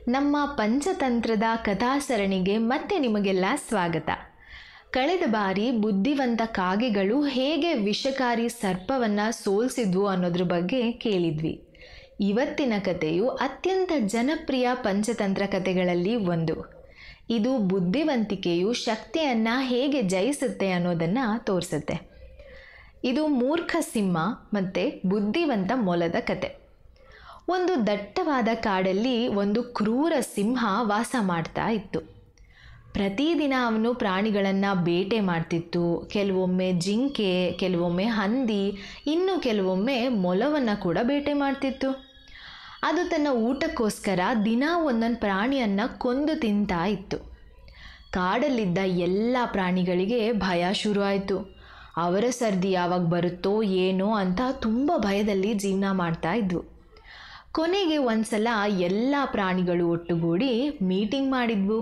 ನಮ್ಮ ಪಂಚತಂತ್ರದ ಕಥಾಸರಣಿಗೆ ಮತ್ತೆ ನಿಮಗೆಲ್ಲ ಸ್ವಾಗತ. ಕಳೆದ ಬಾರಿ ಬುದ್ಧಿವಂತ ಕಾಗೆಗಳು ಹೇಗೆ ವಿಷಕಾರಿ ಸರ್ಪವನ್ನು ಸೋಲಿಸಿದ್ವು ಅನ್ನೋದ್ರ ಬಗ್ಗೆ ಕೇಳಿದ್ವಿ. ಇವತ್ತಿನ ಕಥೆಯು ಅತ್ಯಂತ ಜನಪ್ರಿಯ ಪಂಚತಂತ್ರ ಕಥೆಗಳಲ್ಲಿ ಒಂದು. ಇದು ಬುದ್ಧಿವಂತಿಕೆಯು ಶಕ್ತಿಯನ್ನು ಹೇಗೆ ಜಯಿಸುತ್ತೆ ಅನ್ನೋದನ್ನು ತೋರಿಸುತ್ತೆ. ಇದು ಮೂರ್ಖ ಸಿಂಹ ಮತ್ತು ಬುದ್ಧಿವಂತ ಮೊಲದ ಕತೆ. ಒಂದು ದಟ್ಟವಾದ ಕಾಡಲ್ಲಿ ಒಂದು ಕ್ರೂರ ಸಿಂಹ ವಾಸ ಮಾಡ್ತಾ ಇತ್ತು. ಪ್ರತಿದಿನ ಅವನು ಪ್ರಾಣಿಗಳನ್ನು ಬೇಟೆ ಮಾಡ್ತಿತ್ತು. ಕೆಲವೊಮ್ಮೆ ಜಿಂಕೆ, ಕೆಲವೊಮ್ಮೆ ಹಂದಿ, ಇನ್ನು ಕೆಲವೊಮ್ಮೆ ಮೊಲವನ್ನು ಕೂಡ ಬೇಟೆ ಮಾಡ್ತಿತ್ತು. ಅದು ತನ್ನ ಊಟಕ್ಕೋಸ್ಕರ ದಿನ ಒಂದೊಂದು ಪ್ರಾಣಿಯನ್ನು ಕೊಂದು ತಿಂತಾ ಇತ್ತು. ಕಾಡಲ್ಲಿದ್ದ ಎಲ್ಲ ಪ್ರಾಣಿಗಳಿಗೆ ಭಯ ಶುರು ಆಯಿತು. ಅವರ ಸರ್ದಿ ಯಾವಾಗ ಬರುತ್ತೋ ಏನೋ ಅಂತ ತುಂಬ ಭಯದಲ್ಲಿ ಜೀವನ ಮಾಡ್ತಾ ಇದ್ವು. ಕೊನೆಗೆ ಒಂದ್ಸಲ ಎಲ್ಲ ಪ್ರಾಣಿಗಳು ಒಟ್ಟುಗೂಡಿ ಮೀಟಿಂಗ್ ಮಾಡಿದ್ವು.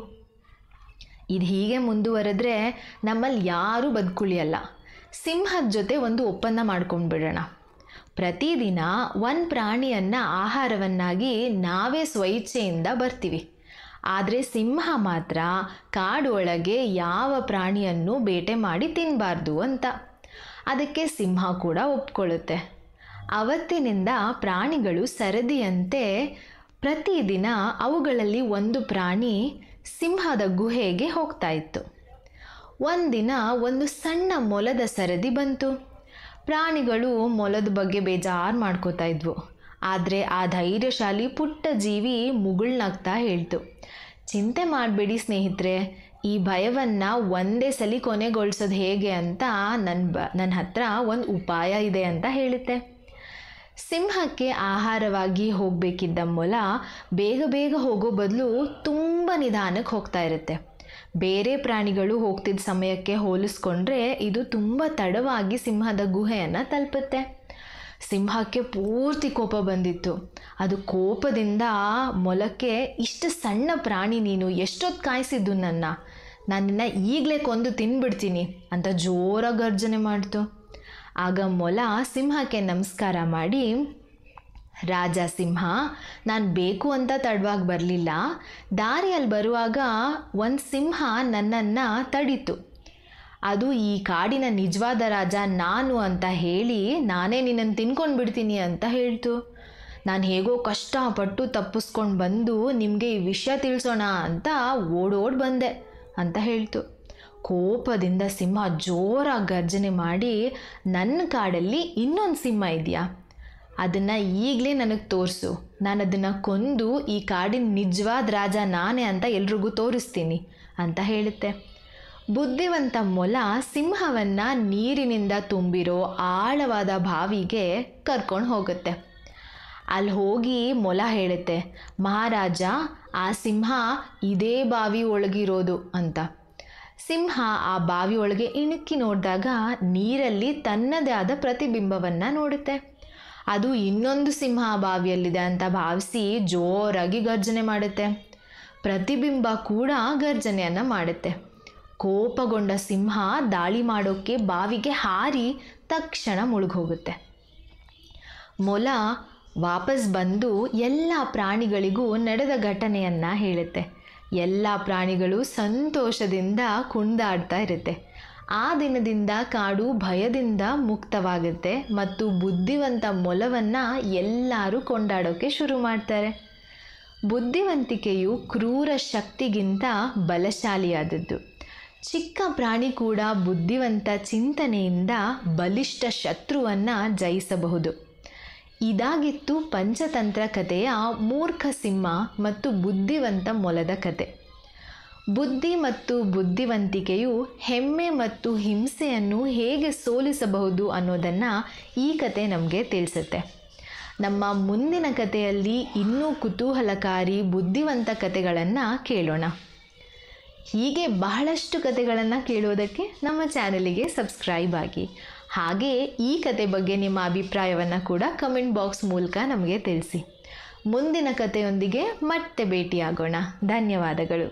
ಇದು ಹೀಗೆ ಮುಂದುವರೆದ್ರೆ ನಮ್ಮಲ್ಲಿ ಯಾರೂ ಬದುಕುಳಿಯಲ್ಲ. ಸಿಂಹದ ಜೊತೆ ಒಂದು ಒಪ್ಪಂದ ಮಾಡ್ಕೊಂಡ್ಬಿಡೋಣ. ಪ್ರತಿದಿನ ಒಂದು ಪ್ರಾಣಿಯನ್ನು ಆಹಾರವನ್ನಾಗಿ ನಾವೇ ಸ್ವಇಚ್ಛೆಯಿಂದ ಬರ್ತೀವಿ. ಆದರೆ ಸಿಂಹ ಮಾತ್ರ ಕಾಡು ಒಳಗೆ ಯಾವ ಪ್ರಾಣಿಯನ್ನು ಬೇಟೆ ಮಾಡಿ ತಿನ್ನಬಾರ್ದು ಅಂತ. ಅದಕ್ಕೆ ಸಿಂಹ ಕೂಡ ಒಪ್ಕೊಳ್ಳುತ್ತೆ. ಅವತ್ತಿನಿಂದ ಪ್ರಾಣಿಗಳು ಸರದಿಯಂತೆ ಪ್ರತಿದಿನ ಅವುಗಳಲ್ಲಿ ಒಂದು ಪ್ರಾಣಿ ಸಿಂಹದ ಗುಹೆಗೆ ಹೋಗ್ತಾ ಇತ್ತು. ಒಂದಿನ ಒಂದು ಸಣ್ಣ ಮೊಲದ ಸರದಿ ಬಂತು. ಪ್ರಾಣಿಗಳು ಮೊಲದ ಬಗ್ಗೆ ಬೇಜಾರು ಮಾಡ್ಕೋತಾ ಇದ್ವು. ಆದರೆ ಆ ಧೈರ್ಯಶಾಲಿ ಪುಟ್ಟ ಜೀವಿ ಮುಗುಳ್ನಾಗ್ತಾ ಹೇಳ್ತು, ಚಿಂತೆ ಮಾಡಬೇಡಿ ಸ್ನೇಹಿತರೆ, ಈ ಭಯವನ್ನು ಒಂದೇ ಸಲ ಕೊನೆಗೊಳಿಸೋದು ಹೇಗೆ ಅಂತ ನನ್ನ ಹತ್ರ ಒಂದು ಉಪಾಯ ಇದೆ ಅಂತ ಹೇಳುತ್ತೆ. ಸಿಂಹಕ್ಕೆ ಆಹಾರವಾಗಿ ಹೋಗಬೇಕಿದ್ದ ಮೊಲ ಬೇಗ ಬೇಗ ಹೋಗೋ ಬದಲು ತುಂಬ ನಿಧಾನಕ್ಕೆ ಹೋಗ್ತಾ ಇರುತ್ತೆ. ಬೇರೆ ಪ್ರಾಣಿಗಳು ಹೋಗ್ತಿದ್ದ ಸಮಯಕ್ಕೆ ಹೋಲಿಸ್ಕೊಂಡ್ರೆ ಇದು ತುಂಬ ತಡವಾಗಿ ಸಿಂಹದ ಗುಹೆಯನ್ನು ತಲುಪುತ್ತೆ. ಸಿಂಹಕ್ಕೆ ಪೂರ್ತಿ ಕೋಪ ಬಂದಿತ್ತು. ಅದು ಕೋಪದಿಂದ ಮೊಲಕ್ಕೆ, ಇಷ್ಟು ಸಣ್ಣ ಪ್ರಾಣಿ ನೀನು, ಎಷ್ಟೊತ್ತು ಕಾಯಿಸಿದ್ದು ನನ್ನನ್ನು ಈಗಲೇ ಕೊಂದು ತಿನ್ಬಿಡ್ತೀನಿ ಅಂತ ಜೋರಾಗಿ ಗರ್ಜನೆ ಮಾಡ್ತು. ಆಗ ಮೊಲ ಸಿಂಹಕ್ಕೆ ನಮಸ್ಕಾರ ಮಾಡಿ, ರಾಜ ಸಿಂಹ, ನಾನು ಬೇಕು ಅಂತ ತಡವಾಗಿ ಬರಲಿಲ್ಲ. ದಾರಿಯಲ್ಲಿ ಬರುವಾಗ ಒಂದು ಸಿಂಹ ನನ್ನನ್ನು ತಡೀತು. ಅದು ಈ ಕಾಡಿನ ನಿಜವಾದ ರಾಜ ನಾನು ಅಂತ ಹೇಳಿ ನಾನೇ ನಿನ್ನನ್ನು ತಿನ್ಕೊಂಡು ಬಿಡ್ತೀನಿ ಅಂತ ಹೇಳ್ತು. ನಾನು ಹೇಗೋ ಕಷ್ಟಪಟ್ಟು ತಪ್ಪಿಸ್ಕೊಂಡು ಬಂದು ನಿಮಗೆ ಈ ವಿಷಯ ತಿಳಿಸೋಣ ಅಂತ ಓಡೋಡಿ ಬಂದೆ ಅಂತ ಹೇಳ್ತು. ಕೋಪದಿಂದ ಸಿಂಹ ಜೋರಾಗಿ ಗರ್ಜನೆ ಮಾಡಿ, ನನ್ನ ಕಾಡಲ್ಲಿ ಇನ್ನೊಂದು ಸಿಂಹ ಇದೆಯಾ, ಅದನ್ನು ಈಗಲೇ ನನಗೆ ತೋರಿಸು, ನಾನು ಅದನ್ನು ಕೊಂದು ಈ ಕಾಡಿನ ನಿಜವಾದ ರಾಜ ನಾನೇ ಅಂತ ಎಲ್ರಿಗೂ ತೋರಿಸ್ತೀನಿ ಅಂತ ಹೇಳುತ್ತೆ. ಬುದ್ಧಿವಂತ ಮೊಲ ಸಿಂಹವನ್ನು ನೀರಿನಿಂದ ತುಂಬಿರೋ ಆಳವಾದ ಬಾವಿಗೆ ಕರ್ಕೊಂಡು ಹೋಗುತ್ತೆ. ಅಲ್ಲಿ ಹೋಗಿ ಮೊಲ ಹೇಳುತ್ತೆ, ಮಹಾರಾಜ, ಆ ಸಿಂಹ ಇದೇ ಬಾವಿ ಒಳಗಿರೋದು ಅಂತ. ಸಿಂಹ ಆ ಬಾವಿ ಒಳಗೆ ಇಣುಕಿ ನೋಡಿದಾಗ ನೀರಲ್ಲಿ ತನ್ನದೇ ಆದ ಪ್ರತಿಬಿಂಬವನ್ನು ನೋಡುತ್ತೆ. ಅದು ಇನ್ನೊಂದು ಸಿಂಹ ಬಾವಿಯಲ್ಲಿದೆ ಅಂತ ಭಾವಿಸಿ ಜೋರಾಗಿ ಗರ್ಜನೆ ಮಾಡುತ್ತೆ. ಪ್ರತಿಬಿಂಬ ಕೂಡ ಗರ್ಜನೆಯನ್ನು ಮಾಡುತ್ತೆ. ಕೋಪಗೊಂಡ ಸಿಂಹ ದಾಳಿ ಮಾಡೋಕ್ಕೆ ಬಾವಿಗೆ ಹಾರಿ ತಕ್ಷಣ ಮುಳುಗೋಗುತ್ತೆ. ಮೊಲ ವಾಪಸ್ ಬಂದು ಎಲ್ಲ ಪ್ರಾಣಿಗಳಿಗೂ ನಡೆದ ಘಟನೆಯನ್ನು ಹೇಳುತ್ತೆ. ಎಲ್ಲ ಪ್ರಾಣಿಗಳು ಸಂತೋಷದಿಂದ ಕುಣಿದಾಡ್ತಾ ಇರುತ್ತೆ. ಆ ದಿನದಿಂದ ಕಾಡು ಭಯದಿಂದ ಮುಕ್ತವಾಗುತ್ತೆ ಮತ್ತು ಬುದ್ಧಿವಂತ ಮೊಲವನ್ನು ಎಲ್ಲರೂ ಕೊಂಡಾಡೋಕ್ಕೆ ಶುರು ಮಾಡ್ತಾರೆ. ಬುದ್ಧಿವಂತಿಕೆಯು ಕ್ರೂರ ಶಕ್ತಿಗಿಂತ ಬಲಶಾಲಿಯಾದದ್ದು. ಚಿಕ್ಕ ಪ್ರಾಣಿ ಕೂಡ ಬುದ್ಧಿವಂತ ಚಿಂತನೆಯಿಂದ ಬಲಿಷ್ಠ ಶತ್ರುವನ್ನು ಜಯಿಸಬಹುದು. ಇದಾಗಿತ್ತು ಪಂಚತಂತ್ರ ಕಥೆಯ ಮೂರ್ಖ ಸಿಂಹ ಮತ್ತು ಬುದ್ಧಿವಂತ ಮೊಲದ ಕತೆ. ಬುದ್ಧಿ ಮತ್ತು ಬುದ್ಧಿವಂತಿಕೆಯು ಹೆಮ್ಮೆ ಮತ್ತು ಹಿಂಸೆಯನ್ನು ಹೇಗೆ ಸೋಲಿಸಬಹುದು ಅನ್ನೋದನ್ನು ಈ ಕತೆ ನಮಗೆ ತಿಳಿಸುತ್ತೆ. ನಮ್ಮ ಮುಂದಿನ ಕಥೆಯಲ್ಲಿ ಇನ್ನೂ ಕುತೂಹಲಕಾರಿ ಬುದ್ಧಿವಂತ ಕಥೆಗಳನ್ನು ಕೇಳೋಣ. ಹೀಗೆ ಬಹಳಷ್ಟು ಕಥೆಗಳನ್ನು ಕೇಳೋದಕ್ಕೆ ನಮ್ಮ ಚಾನಲಿಗೆ ಸಬ್ಸ್ಕ್ರೈಬ್ ಆಗಿ. ಹಾಗೆ ಈ ಕತೆ ಬಗ್ಗೆ ನಿಮ್ಮ ಅಭಿಪ್ರಾಯವನ್ನು ಕೂಡ ಕಮೆಂಟ್ ಬಾಕ್ಸ್ ಮೂಲಕ ನಮಗೆ ತಿಳಿಸಿ. ಮುಂದಿನ ಕಥೆಯೊಂದಿಗೆ ಮತ್ತೆ ಭೇಟಿಯಾಗೋಣ. ಧನ್ಯವಾದಗಳು.